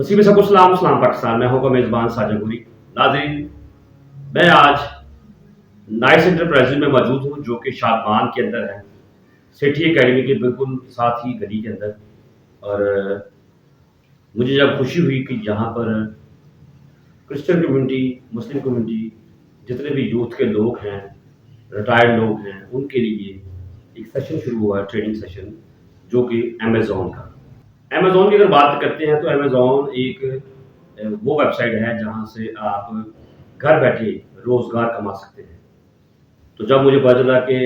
नसीब सबको सलाम सलाम पाकिस्तान में होगा मेज़बान साजा गोरी। नाज़रीन, मैं आज नाइस इंटरप्राइजेज में मौजूद हूँ जो कि शादमान के अंदर है, सिटी एकेडमी के बिल्कुल साथ ही गली के अंदर। और मुझे जब खुशी हुई कि यहाँ पर क्रिश्चियन कम्युनिटी, मुस्लिम कम्युनिटी, जितने भी यूथ के लोग हैं, रिटायर्ड लोग हैं, उनके लिए एक सेशन शुरू हुआ है, ट्रेनिंग सेशन, जो कि अमेज़ॉन का। अमेज़ॉन की अगर बात करते हैं तो अमेज़ॉन एक वो वेबसाइट है जहाँ से आप घर बैठे रोज़गार कमा सकते हैं। तो जब मुझे पता चला कि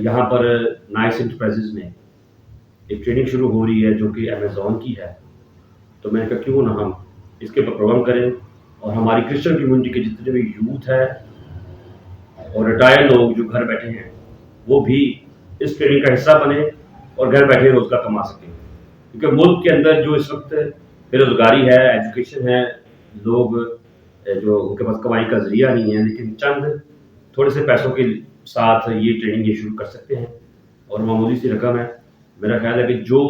यहाँ पर नाइस इंटरप्राइजेज में एक ट्रेनिंग शुरू हो रही है जो कि अमेज़ॉन की है, तो मैंने कहा क्यों ना हम इसके ऊपर प्रोग्राम करें और हमारी क्रिश्चियन कम्युनिटी के जितने भी यूथ है और रिटायर्ड लोग जो घर बैठे हैं वो भी इस ट्रेनिंग का हिस्सा बने और घर बैठे रोज़गार कमा सकें। क्योंकि मुल्क के अंदर जो इस वक्त बेरोज़गारी है, एजुकेशन है, लोग जो उनके पास कमाई का ज़रिया नहीं है, लेकिन चंद थोड़े से पैसों के साथ ये ट्रेनिंग ये शुरू कर सकते हैं और मामूली सी रकम है। मेरा ख्याल है कि जो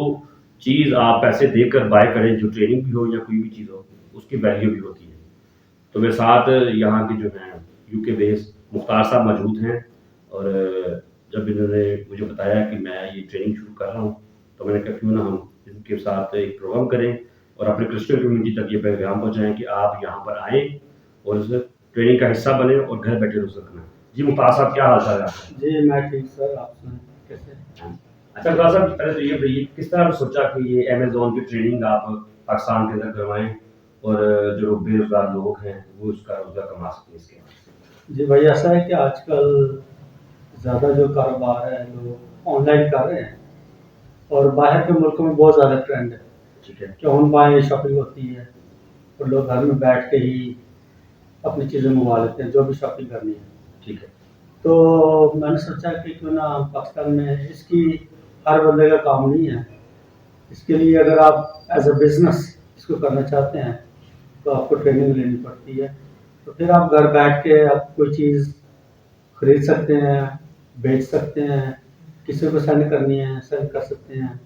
चीज़ आप पैसे देकर बाय करें, जो ट्रेनिंग भी हो या कोई भी चीज़ हो, उसकी वैल्यू भी होती है। तो मेरे साथ यहाँ के जो हैं यूके बेस मुख्तार साहब मौजूद हैं और जब इन्होंने मुझे बताया कि मैं ये ट्रेनिंग शुरू कर रहा हूँ, तो मैंने कहा क्यों ना हम इनके साथ एक प्रोग्राम करें और अपने क्रिश्चियन कम्युनिटी तक ये पैगाम पहुँचाएँ कि आप यहाँ पर आएँ और इस ट्रेनिंग का हिस्सा बने और घर बैठे रोज़गार कमाएं। जी मुख्तार साहब, क्या हाल चाल है आपका? जी मैं ठीक सर, आप सुनाएं कैसे? अच्छा मुख्तार साहब, पहले तो ये बताइए किस तरह सोचा कि ये अमेज़ॉन की ट्रेनिंग आप पाकिस्तान के अंदर करवाएं और जो बेरोजगार लोग हैं वो उसका रोजगार कमा सकें इसके बाद? जी भाई, ऐसा है कि आजकल ज़्यादा जो कारोबार है लोग ऑनलाइन कर रहे हैं और बाहर के मुल्कों में बहुत ज़्यादा ट्रेंड है ठीक है। कि ऑनलाइन शॉपिंग होती है और लोग घर में बैठ के ही अपनी चीज़ें मंगवा लेते हैं जो भी शॉपिंग करनी है। ठीक है। तो मैंने सोचा कि क्यों ना पाकिस्तान में इसकी हर बंदे का काम नहीं है, इसके लिए अगर आप एज अ बिज़नेस इसको करना चाहते हैं तो आपको ट्रेनिंग लेनी पड़ती है। तो फिर आप घर बैठ के आप कोई चीज़ खरीद सकते हैं, बेच सकते हैं, किसी को सेंड करनी है सेंड कर सकते हैं।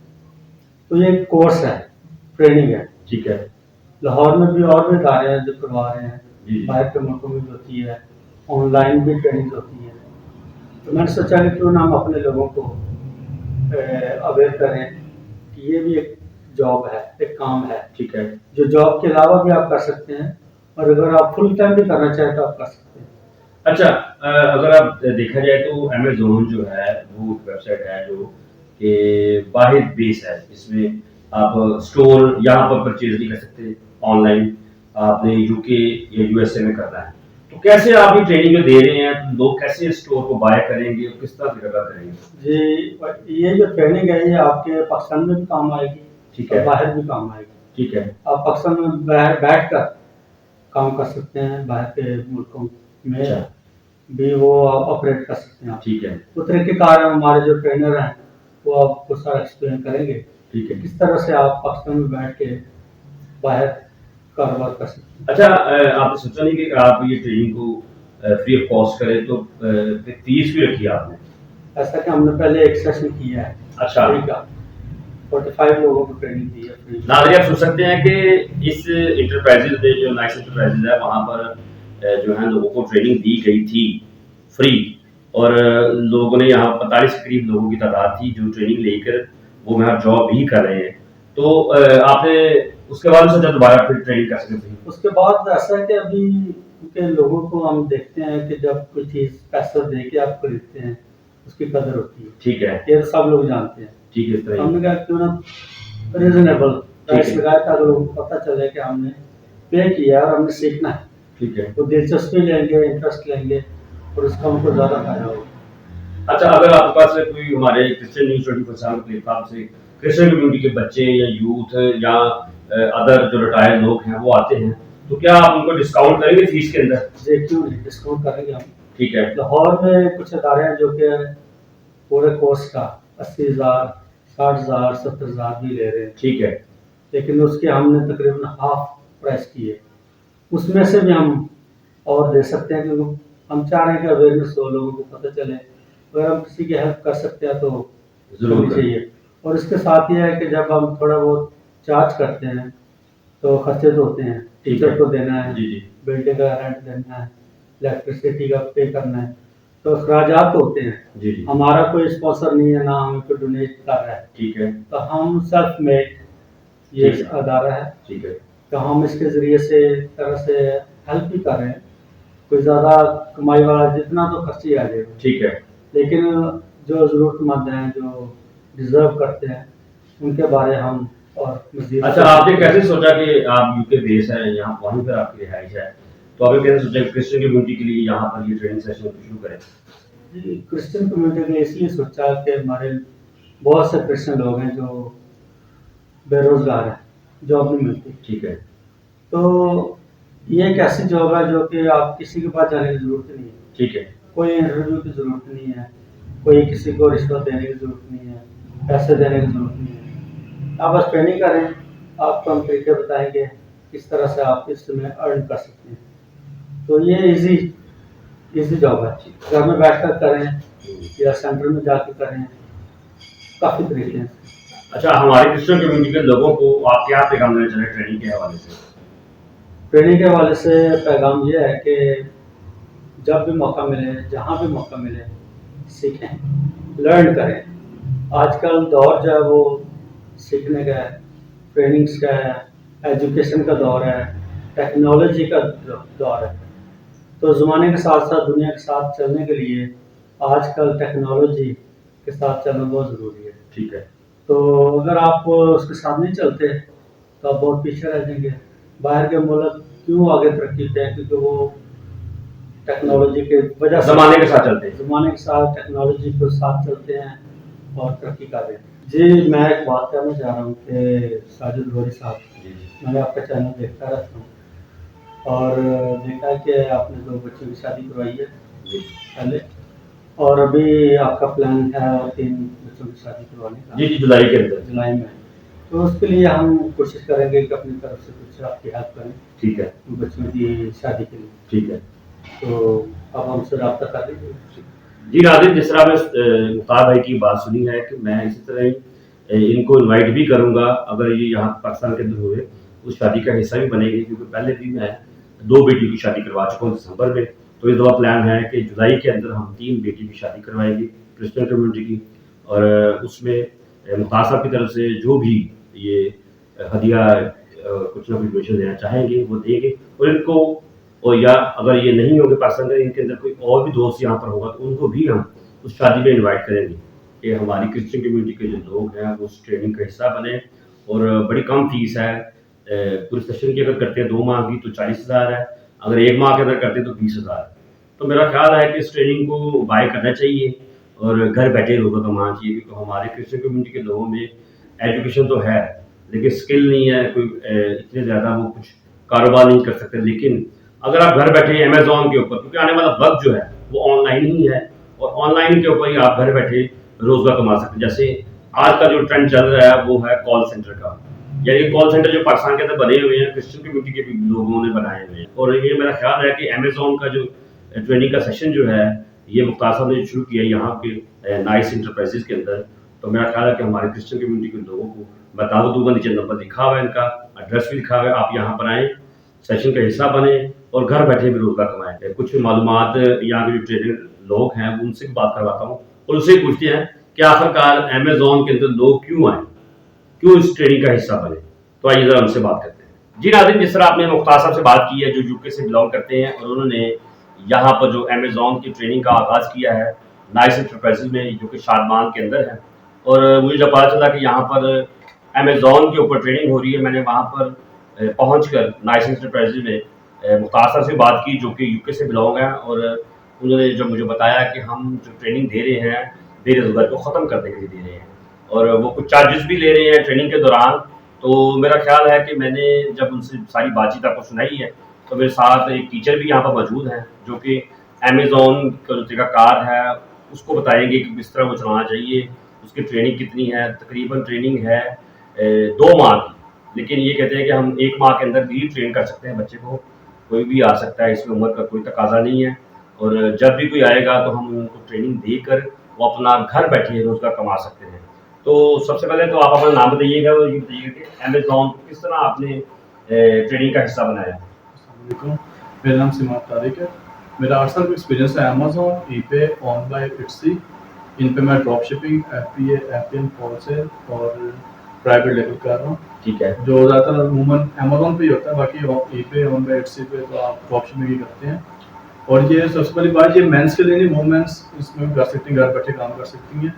तो ये एक कोर्स है, ट्रेनिंग है। ठीक है। लाहौर में भी और भी इदारे हैं जो करवा रहे हैं, जी। बाहर के मुल्कों में भी होती है, ऑनलाइन भी ट्रेनिंग होती है। तो मैंने सोचा कि क्यों ना हम अपने लोगों को अवेयर करें कि ये भी एक जॉब है, एक काम है। ठीक है। जो जॉब के अलावा भी आप कर सकते हैं और अगर आप फुल टाइम भी करना चाहें तो आप कर सकते हैं। अच्छा, अगर आप देखा जाए तो अमेज़न जो है वो एक वेबसाइट है जो कि वाहिद बेस है, इसमें आप स्टोर यहाँ पर परचेज नहीं कर सकते ऑनलाइन, आपने यूके या यूएसए में करना है। तो कैसे आप ये ट्रेनिंग जो दे रहे हैं, लोग कैसे स्टोर को बाय करेंगे और किस तरह से करेंगे? जी, ये जो ट्रेनिंग है ये आपके पाकिस्तान में भी काम आएगी, ठीक और है। बाहर भी काम आएगी। ठीक है। आप पाकिस्तान में बैठ कर काम कर सकते हैं, बाहर के मुल्कों में अच्छा। भी वो ऑपरेट कर सकते हैं आप। ठीक है। तो तरीक़ेकार है, हमारे जो ट्रेनर हैं वो आपको सारा एक्सप्लेन करेंगे ठीक है। किस तरह से आप पाकिस्तान में बैठ के बाहर कारोबार कर सकते हैं। अच्छा, आपने सोचा नहीं कि आप ये ट्रेनिंग को फ्री ऑफ कॉस्ट करें, तो फीस भी रखी है आपने? ऐसा कि हमने पहले एक सेशन किया है अच्छा। फ्री का, 45 लोगों को ट्रेनिंग दी है फ्री। नाज़रीन, आप सोच सकते हैं कि इस इंटरप्राइजेज में जो नाइस इंटरप्राइजेज है वहाँ पर जो है लोगों को ट्रेनिंग दी गई थी फ्री, और लोगों ने यहाँ 45 के करीब लोगों की तादाद थी जो ट्रेनिंग लेकर वो यहाँ जॉब भी कर रहे हैं। तो आपने उसके बाद सोचा दोबारा फिर ट्रेनिंग कर सकते हैं? उसके बाद ऐसा है कि अभी के लोगों को हम देखते हैं कि जब कोई चीज़ पैसा दे के आप खरीदते हैं उसकी कदर होती है। ठीक है। ये सब लोग जानते हैं। ठीक है, इस तरह हमने कहा क्यों ना रीजनेबल प्राइस लगाया ताकि लोगों को पता चले कि हमने पे किया और हमने सीखना है। ठीक है। वो दिलचस्पी लेंगे, इंटरेस्ट लेंगे और उसका उनको ज़्यादा फायदा होगा। अच्छा, अगर आपके पास कोई हमारे क्रिश्चियन न्यूज़ 24/7 प्लेटफॉर्म से क्रिश्चियन कम्युनिटी के बच्चे या यूथ या अदर जो रिटायर्ड लोग हैं वो आते हैं, तो क्या आप उनको डिस्काउंट करेंगे फीस के अंदर? जी क्यों नहीं, डिस्काउंट करेंगे हम। ठीक है। लाहौर में कुछ इदारे हैं जो कि पूरे कोर्स का 80,000, 60,000, 70,000 भी ले रहे हैं। ठीक है। लेकिन उसके हमने तकरीबन हाफ प्राइस किए, उसमें से भी हम और दे सकते हैं क्योंकि हम चाह रहे हैं कि अवेयरनेस हो, लोगों को पता चले। अगर हम किसी की हेल्प कर सकते हैं तो ज़रूर करनी चाहिए। और इसके साथ ये है कि जब हम थोड़ा बहुत चार्ज करते हैं تو خرچے تو ہوتے ہیں، ٹیچر کو دینا ہے، جی جی بلڈنگ کا رینٹ دینا ہے، الیکٹریسٹی کا پے کرنا ہے، تو اخراجات تو ہوتے ہیں. جی جی ہمارا کوئی اسپانسر نہیں ہے، نہ ہمیں کوئی ڈونیٹ کر رہا ہے، ٹھیک ہے تو ہم سیلف میڈ یہ ٹھیک ہے ادارہ ہے. ٹھیک ہے تو ہم اس کے ذریعے سے ایک طرح سے ہیلپ بھی کر رہے ہیں. کوئی زیادہ کمائی والا جتنا تو خرچ ہی آ جائے گا، ٹھیک ہے. لیکن جو ضرورت مند ہیں، جو ڈیزرو کرتے ہیں، ان کے بارے ہم اور مزید. اچھا آپ نے کیسے سوچا کہ آپ یو کے بیس ہے یہاں وہیں پر آپ کی رہائش ہے، تو آپ نے کیسے سوچا کہ کرسچن کمیونٹی کے لیے یہاں پر یہ ٹریننگ سیشن شروع کریں؟ جی کرسچن کمیونٹی نے اس لیے سوچا کہ ہمارے بہت سے کرسچن لوگ ہیں جو بے روزگار ہیں، جاب نہیں ملتی. ٹھیک ہے تو یہ ایک ایسی جاب ہے جو کہ آپ کسی کے پاس جانے کی ضرورت نہیں ہے، ٹھیک ہے کوئی انٹرویو کی ضرورت نہیں ہے، کوئی کسی کو رشوت دینے کی ضرورت نہیں ہے، پیسے دینے کی ضرورت نہیں ہے. آپ بس ٹریننگ کریں، آپ کو ہم طریقے بتائیں گے کس طرح سے آپ اس میں ارن کر سکتے ہیں. تو یہ ایزی جاب ہے، گھر میں بیٹھ کر کریں یا سینٹر میں جا کے کریں، کافی طریقے ہیں. اچھا ہمارے کرسچن کمیونٹی کے لوگوں کو آپ کیا پیغام دینا چاہیں ٹریننگ کے حوالے سے؟ ٹریننگ کے حوالے سے پیغام یہ ہے کہ جب بھی موقع ملے، جہاں بھی موقع ملے، سیکھیں، لرن کریں. آج کل دور جو ہے وہ سیکھنے کا ہے، ٹریننگس کا ہے، ایجوکیشن کا دور ہے، ٹیکنالوجی کا دور ہے. تو زمانے کے ساتھ ساتھ دنیا کے ساتھ چلنے کے لیے آج کل ٹیکنالوجی کے ساتھ چلنا بہت ضروری ہے. ٹھیک ہے تو اگر آپ اس کے ساتھ نہیں چلتے تو آپ بہت پیچھے رہ جائیں گے. باہر کے ملک کیوں آگے ترقی پہ ہیں؟ کیونکہ وہ ٹیکنالوجی کے وجہ سے زمانے کے ساتھ چلتے ہیں. زمانے کے ساتھ ٹیکنالوجی کے ساتھ چلتے ہیں اور ترقی کر رہے ہیں. جی میں ایک بات کہنا چاہ رہا ہوں کہ ساجد گوری صاحب، جی میں نے آپ کا چینل دیکھتا رہتا ہوں اور دیکھا کہ آپ نے 2 بچوں کی شادی کروائی ہے جی پہلے، اور ابھی آپ کا پلان ہے اور 3 بچوں کی شادی کروانے کا جی جولائی کے اندر. جولائی میں. تو اس کے لیے ہم کوشش کریں گے کہ اپنی طرف سے کچھ آپ کی ہیلپ کریں ٹھیک ہے ان بچوں کی شادی کے لیے. ٹھیک ہے. تو آپ ہم سے رابطہ کر لیجیے. جی ناظرین، جس طرح میں مختار بھائی کی بات سنی ہے کہ میں اسی طرح ہی ان کو انوائٹ بھی کروں گا اگر یہ یہاں پاکستان کے اندر ہوئے اس شادی کا حصہ بھی بنے گی، کیونکہ پہلے بھی میں 2 بیٹی کی شادی کروا چکا ہوں دسمبر میں. تو اس دفعہ پلان ہے کہ جولائی کے اندر ہم 3 بیٹی کی شادی کروائیں گے کرسچن کمیونٹی کی، اور اس میں مختار صاحب کی طرف سے جو بھی یہ ہدیہ کچھ نہ کچھ ڈونیشن دینا چاہیں گے وہ دیں گے. اور ان کو اور یا اگر یہ نہیں ہوگے پاکستان میں، ان کے اندر کوئی اور بھی دوست یہاں پر ہوگا تو ان کو بھی ہم اس شادی میں انوائٹ کریں گے کہ ہماری کرسچن کمیونٹی کے جو لوگ ہیں وہ اس ٹریننگ کا حصہ بنیں. اور بڑی کم فیس ہے، پورے سیشن کی اگر کرتے ہیں 2 ماہ کی تو 40,000 ہے، اگر 1 ماہ کے اندر کرتے ہیں تو 20,000 ہے. تو میرا خیال ہے کہ اس ٹریننگ کو بائی کرنا چاہیے اور گھر بیٹھے لوگوں کا کمانا چاہیے، کیونکہ ہمارے کرسچن کمیونٹی کے لوگوں میں ایجوکیشن تو ہے لیکن اسکل نہیں ہے، کوئی اتنے زیادہ وہ کچھ کاروبار نہیں کر سکتے. لیکن اگر آپ گھر بیٹھے امیزون کے اوپر، کیونکہ آنے والا وقت جو ہے وہ آن لائن ہی ہے اور آن لائن کے اوپر ہی آپ گھر بیٹھے روزگار کما سکتے ہیں. جیسے آج کا جو ٹرینڈ چل رہا ہے وہ ہے کال سینٹر کا، یعنی کال سینٹر جو پاکستان کے اندر بنے ہوئے ہیں کرسچن کمیونٹی کے بھی لوگوں نے بنائے ہوئے ہیں. اور یہ میرا خیال ہے کہ امیزون کا جو ٹریننگ کا سیشن جو ہے یہ مختار صاحب نے شروع کیا یہاں کے نائس انٹرپرائزز کے اندر. تو میرا خیال ہے کہ ہمارے کرسچن کمیونٹی کے لوگوں کو میں دعوت دوں گا، نیچے نمبر لکھا ہوا ہے، ان کا ایڈریس بھی لکھا ہوا ہے، آپ یہاں پر آئیں، سیشن کا حصہ بنیں اور گھر بیٹھے بھی روزگار کمائیں. کچھ معلومات یہاں کے جو ٹریننگ لوگ ہیں ان سے بھی بات کرواتا ہوں اور ان سے پوچھتے ہیں کہ آخرکار امیزون کے اندر لوگ کیوں آئیں، کیوں اس ٹریننگ کا حصہ بنے. تو آئیے ذرا ان سے بات کرتے ہیں. جی ناظرین، جس طرح آپ نے مختار صاحب سے بات کی ہے جو یو کے سے بلانگ کرتے ہیں اور انہوں نے یہاں پر جو امیزون کی ٹریننگ کا آغاز کیا ہے نائس انٹرپرائزز میں جو کہ شادمان کے اندر ہے. اور مجھے جب پتا چلا کہ یہاں پر امیزون کے اوپر ٹریننگ ہو رہی ہے، میں نے وہاں پر پہنچ کر نائس انٹرپرائزز میں مختار صاحب سے بات کی جو کہ یو کے سے بلانگ ہیں. اور انہوں نے جب مجھے بتایا کہ ہم جو ٹریننگ دے رہے ہیں بے روزگاری کو ختم کرنے کے لیے دے رہے ہیں اور وہ کچھ چارجز بھی لے رہے ہیں ٹریننگ کے دوران. تو میرا خیال ہے کہ میں نے جب ان سے ساری بات چیت آپ کو سنائی ہے تو میرے ساتھ ایک ٹیچر بھی یہاں پر موجود ہیں جو کہ امیزون کا جو طریقہ کار ہے اس کو بتائیں گے کہ کس طرح وہ چلانا چاہیے، اس کی ٹریننگ کتنی ہے. تقریباً ٹریننگ ہے 2 ماہ کی، لیکن یہ کہتے ہیں کہ ہم 1 ماہ کے اندر بھی ٹرین کر سکتے ہیں بچے کو، کوئی بھی آ سکتا ہے، اس میں عمر کا کوئی تقاضا نہیں ہے. اور جب بھی کوئی آئے گا تو ہم ان کو ٹریننگ دے کر وہ اپنا گھر بیٹھے روزگار کما سکتے ہیں. تو سب سے پہلے تو آپ اپنا نام بتائیے گا اور یہ بتائیے گا کہ امیزون کس طرح آپ نے ट्रेनिंग का हिस्सा बनाया? अस्सलामुअलैकुम, मेरा नाम सिमात तारिक है। मेरा 8 साल का एक्सपीरियंस है अमेज़न, ईबे, ऑनबाय, इट्सी। इन पे मैं drop shipping, FBA, FM, wholesale और प्राइवेट लेवल कर रहा हूँ। ठीक है, जो ज़्यादातर अमूमन अमेज़न पे ही होता है, बाकी ईबे, ऑनबाय, इट्सी पे तो आप ड्रॉप शिपिंग ही करते हैं। और ये सबसे पहली बात, ये मेंस के लिए नहीं, वुमेन्स इसमें कर सकती हैं, घर बैठे काम कर सकती हैं।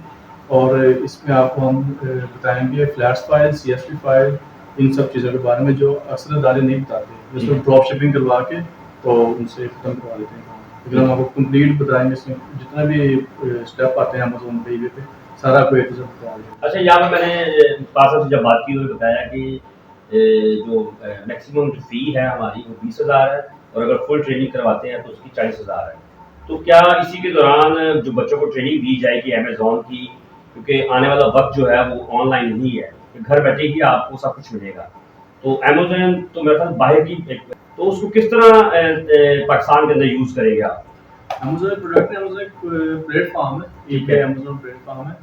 और इसमें आपको हम बताएंगे फ्लैश फाइल, सीएसवी फाइल, इन सब चीज़ों के बारे में जो अक्सर अदारे नहीं बताते, जिसमें ड्रॉप शिपिंग करवा के तो उनसे खत्म करवा लेते हैं काम। लेकिन हम आपको कंप्लीट बताएंगे, इसमें जितना भी स्टेप आते हैं अमेज़न पे, ईबे पे, सारा कोई एक बता देंगे। अच्छा, यहाँ पे मैंने मुख्तार से जब बात की तो बताया कि जो मैक्सिमम जो फ़ी है हमारी वो 20,000 है, और अगर फुल ट्रेनिंग करवाते हैं तो उसकी 40,000 है। तो क्या इसी के दौरान जो बच्चों को ट्रेनिंग दी जाएगी अमेज़न की, क्योंकि आने वाला वक्त जो है वो ऑनलाइन नहीं है, कि घर बैठे ही आपको सब कुछ मिलेगा, तो अमेज़न तो मेरे ख्याल बाहर की तो उसको किस तरह पाकिस्तान के अंदर यूज़ करेंगे आप? अमेज़न प्रोडक्ट है, अमेज़न एक प्लेटफॉर्म है, ठीक ईबे है। अमेज़न प्लेटफॉर्म है।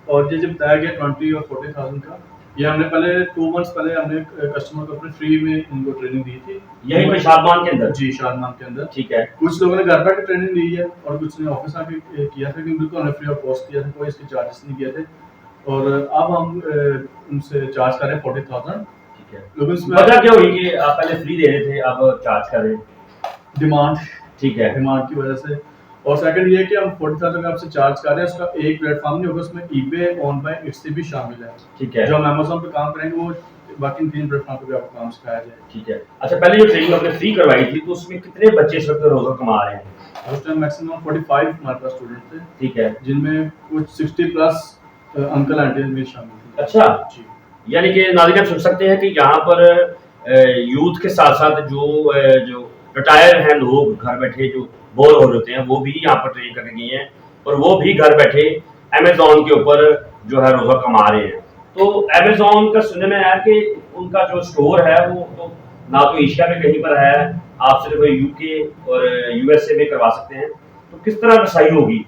और ये जो बताया गया 20 और 40,000 का, ये हमने पहले 2 मंथ्स पहले हमने कस्टमर को अपने फ्री में इनको ट्रेनिंग दी थी। यहीं पे शादमान के अंदर? जी, शादमान के अंदर। ठीक है, कुछ लोगों ने घर बैठे ट्रेनिंग ली है और कुछ ने ऑफिस आके किया था, लेकिन बिल्कुल हमने फ्री ऑफ कॉस्ट किया था, कोई इसके चार्जेस नहीं किए थे। और अब हम उनसे चार्ज कर रहे हैं 40,000। ठीक है। लेकिन इसमें वजह क्या हुई कि आप पहले फ्री दे रहे थे, अब चार्ज कर रहे हैं? डिमांड ठीक है, डिमांड की वजह से। और सेकंड ये है कि हम 40,000 का आपसे चार्ज कर रहे हैं, उसका एक प्लेटफॉर्म नहीं होगा, उसमें ईबे, ऑनबाय, इट्सी भी शामिल है। ठीक है, जो हम अमेज़न पे काम करेंगे वो बाकी 3 प्लेटफॉर्म पे भी आपको काम सिखाया जाएगा। ठीक है। अच्छा, पहले जो ट्रेनिंग आपने फ्री करवाई थी तो उसमें कितने बच्चे इस वक्त रोज़ा कमा रहे हैं? उस टाइम मैक्सिमम 45 हमारे पास स्टूडेंट थे, ठीक है। जिनमें कुछ 60 प्लस अंकल आंटी भी शामिल थे। अच्छा, जी, यानी कि नाज़रीन आप सुन सकते हैं कि यहाँ पर यूथ के साथ साथ जो रिटायर हैं लोग, घर बैठे जो बोर हो रहे होते हैं, वो भी यहाँ पर ट्रेनिंग करके गए हैं, और वो भी घर बैठे अमेज़न के ऊपर जो है रोज़ा कमा रहे हैं। तो अमेज़न का सुनने में आया कि उनका जो स्टोर है वो तो ना तो एशिया में कहीं पर है, आप सिर्फ यूके और यूएसए में करवा सकते हैं, तो किस तरह रसाई होगी?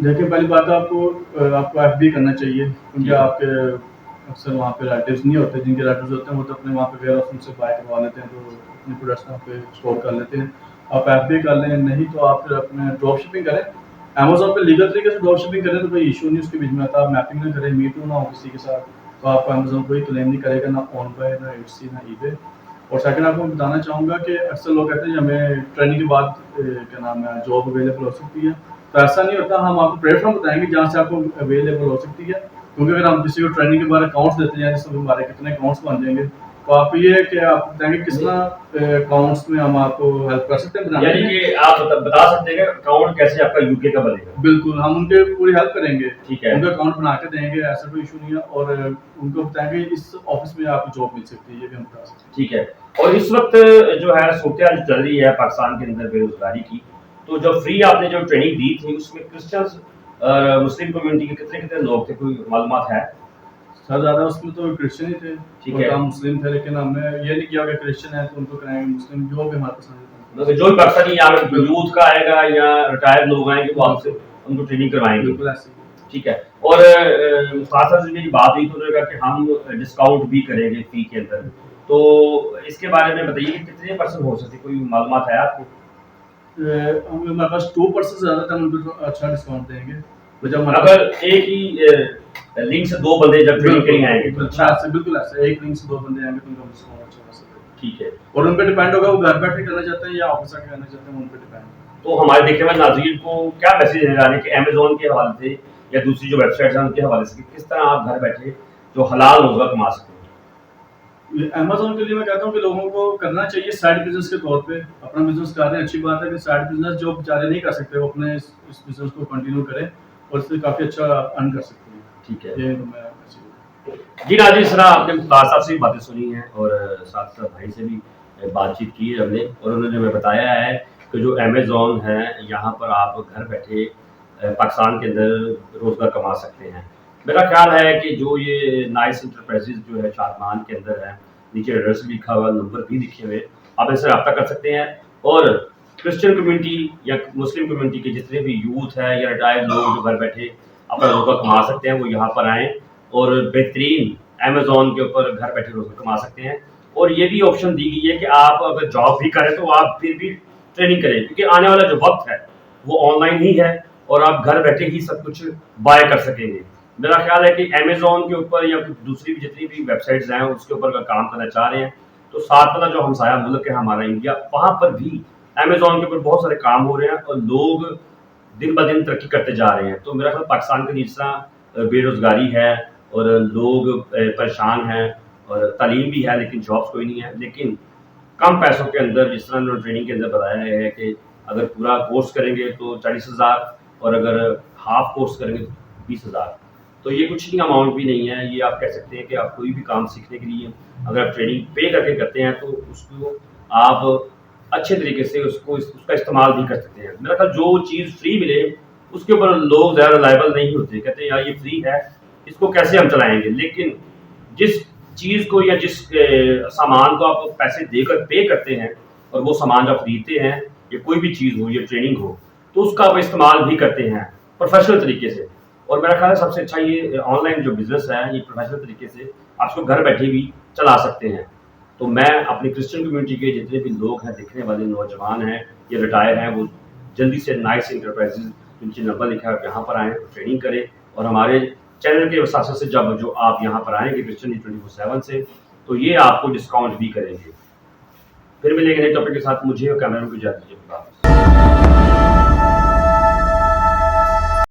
देखिए पहली बात तो आपको एफबी करना चाहिए, क्योंकि आपके अक्सर वहाँ पे रिलेटिव्स नहीं होते, जिनके रिलेटिव्स होते हैं वो तो अपने वहाँ पे वेयर हाउस उनसे बाय करवा लेते हैं, तो अपने प्रोडक्ट्स वहाँ पे स्टोर कर लेते हैं। आप एफबी कर लें, नहीं तो आप फिर अपने ड्रॉप शिपिंग करें। अमेज़न पे लीगल तरीके से ड्रॉप शिपिंग करें तो कोई इशू नहीं, उसके बीच में आता। आप मैपिंग ना करें, मीट ना हो किसी के साथ, तो आपको अमेज़न कोई क्लेम नहीं करेगा, ना ऑनबाय, ना इट्सी, ना ईबे। और सेकंड आपको मैं बताना चाहूँगा कि अक्सर लोग कहते हैं कि हमें ट्रेनिंग के बाद क्या नाम है जॉब अवेलेबल हो सकती है, तो ऐसा नहीं होता। हम आपको प्लेटफॉर्म बताएंगे जहाँ से आपको अवेलेबल हो सकती है, क्योंकि अगर हम किसी को ट्रेनिंग के बारे में अकाउंट्स देते हैं, जिसमें हमारे कितने अकाउंट्स बन जाएंगे, तो आप ये है कि आप बताएंगे किस तरह अकाउंट्स में हम आपको हेल्प कर सकते हैं बनाने यानी में। कि आप बता सकते हैं कि अकाउंट कैसे आपका यूके का बनेगा? बिल्कुल, हम उनके पूरी हेल्प करेंगे, ठीक है। उनका अकाउंट बना के देंगे, ऐसा कोई इशू नहीं है। और उनको बताएंगे इस ऑफिस में आपको जॉब मिल सकती है, ये भी हम बता सकते हैं। ठीक है। और इस वक्त जो है सूरत चल रही है पाकिस्तान के अंदर बेरोजगारी की, तो जब फ्री आपने जो ट्रेनिंग दी थी उसमें क्रिश्चियंस और मुस्लिम कम्युनिटी के कितने कितने लोग थे, कोई मालूमात है? सर ज़्यादा उसमें तो क्रिश्चियन ही थे, ठीक और है। हम मुस्लिम थे, लेकिन हमने ये नहीं किया कि क्रिश्चियन है तो उनको कराएंगे, मुस्लिम जो भी हमारे पसंद है। मतलब जो भी पाकिस्तानी यहाँ यूथ का आएगा या रिटायर्ड लोग आएंगे वो आपसे उनको ट्रेनिंग करवाएंगे? बिल्कुल ऐसे ही। ठीक है। और मुख्तार से मेरी बात हुई तो उन्होंने कहा कि हम डिस्काउंट भी करेंगे फी के अंदर, तो इसके बारे में बताइए कि कितने परसेंट हो सकती है, कोई मालूमात है आपको? हमारे पास 2% से ज़्यादा हम उनको अच्छा डिस्काउंट देंगे। तो जब हमारे अगर एक ही लिंक से दो बंदे जब ट्रेनिंग के लिए आएंगे तो? बिल्कुल ऐसे एक लिंक से 2 बंदे आएंगे तो उनको डिस्काउंट अच्छा कर सकते हैं। ठीक है। और उन पे डिपेंड होगा वो घर बैठे करना चाहते हैं या ऑफिस आके करना चाहते हैं, उन पे डिपेंड है। तो हमारे देखने वाले नाज़रीन को क्या मैसेज देना है कि अमेज़न के हवाले से या दूसरी जो वेबसाइट्स हैं उनके हवाले से किस तरह आप घर बैठे जो हलाल रोज़गार कमा सकते हैं? अमेज़न के लिए मैं कहता हूँ कि लोगों को करना चाहिए साइड बिजनेस के तौर पे। अपना बिजनेस कर रहे हैं, अच्छी बात है, कि साइड बिजनेस जो बेचारे नहीं कर सकते वो अपने इस बिजनेस को कंटिन्यू करें और इससे काफ़ी अच्छा अर्न कर सकते हैं। ठीक है। ये तो मैं मैसेज जी नाज़रीन, इस तरह आपने मुख्तार साहब से भी बातें सुनी हैं और साथ साथ भाई से भी बातचीत की है हमने, और उन्होंने हमें बताया है कि जो अमेज़न है यहाँ पर आप घर बैठे पाकिस्तान के अंदर रोज़गार कमा सकते हैं। मेरा ख्याल है कि जो ये नाइस इंटरप्राइजेज जो है शादमान के अंदर है, नीचे एड्रेस भी लिखा हुआ, नंबर भी लिखे हुए, आप इनसे रब्ता कर सकते हैं। और क्रिश्चियन कम्युनिटी या मुस्लिम कम्युनिटी के जितने भी यूथ है या रिटायर्ड लोग जो घर बैठे अपना रोज़गार कमा सकते हैं वो यहाँ पर आएँ और बेहतरीन अमेज़न के ऊपर घर बैठे रोज़गार कमा सकते हैं। اور یہ بھی آپشن دی گئی ہے کہ آپ اگر جاب بھی کریں تو آپ پھر بھی ٹریننگ کریں، کیونکہ آنے والا جو وقت ہے وہ آن لائن ہی ہے اور آپ گھر بیٹھے ہی سب کچھ بائی کر سکیں گے. میرا خیال ہے کہ امیزون کے اوپر یا دوسری بھی جتنی بھی ویب سائٹس ہیں اس کے اوپر اگر کام کرنا چاہ رہے ہیں تو ساتھ والا جو ہمسایہ ملک ہے ہمارا انڈیا، وہاں پر بھی امیزون کے اوپر بہت سارے کام ہو رہے ہیں اور لوگ دن بہ دن ترقی کرتے جا رہے ہیں. تو میرا خیال پاکستان کے جس طرح بے روزگاری ہے اور لوگ پریشان ہیں اور تعلیم بھی ہے لیکن جابس کوئی نہیں ہے، لیکن کم پیسوں کے اندر جس طرح انہوں نے ٹریننگ کے اندر بتایا ہے کہ اگر پورا کورس کریں گے تو 40,000 اور اگر ہاف کورس کریں گے تو 20,000. تو یہ کچھ نہیں اماؤنٹ بھی نہیں ہے. یہ آپ کہہ سکتے ہیں کہ آپ کوئی بھی کام سیکھنے کے لیے اگر آپ ٹریننگ پے کر کے کرتے ہیں تو اس کو آپ اچھے طریقے سے اس کا استعمال بھی کر سکتے ہیں. میرا خیال جو چیز فری ملے اس کے اوپر لوگ زیادہ ریلائبل نہیں ہوتے، کہتے ہیں یار یہ فری ہے اس کو کیسے ہم چلائیں گے. لیکن جس چیز کو یا جس سامان کو آپ پیسے دے کر پے کرتے ہیں اور وہ سامان جو آپ خریدتے ہیں یا کوئی بھی چیز ہو یا ٹریننگ ہو تو اس کا آپ استعمال بھی کرتے ہیں پروفیشنل طریقے سے. اور میرا خیال ہے سب سے اچھا یہ آن لائن جو بزنس ہے یہ پروفیشنل طریقے سے آپ اس کو گھر بیٹھے بھی چلا سکتے ہیں. تو میں اپنی کرسچن کمیونٹی کے جتنے بھی لوگ ہیں دیکھنے والے نوجوان ہیں یا ریٹائر ہیں وہ جلدی سے نائس انٹرپرائزز جن نمبر لکھا ہے یہاں پر آئیں ٹریننگ کریں اور ہمارے چینل کے وساثت سے جب جو آپ یہاں پر آئیں گے کرسچن 24/7 سے تو یہ آپ کو ڈسکاؤنٹ بھی کریں گے. پھر ملیں گے نئے ٹاپک کے ساتھ. مجھے اور کیمرہ کو اجازت دیجیے.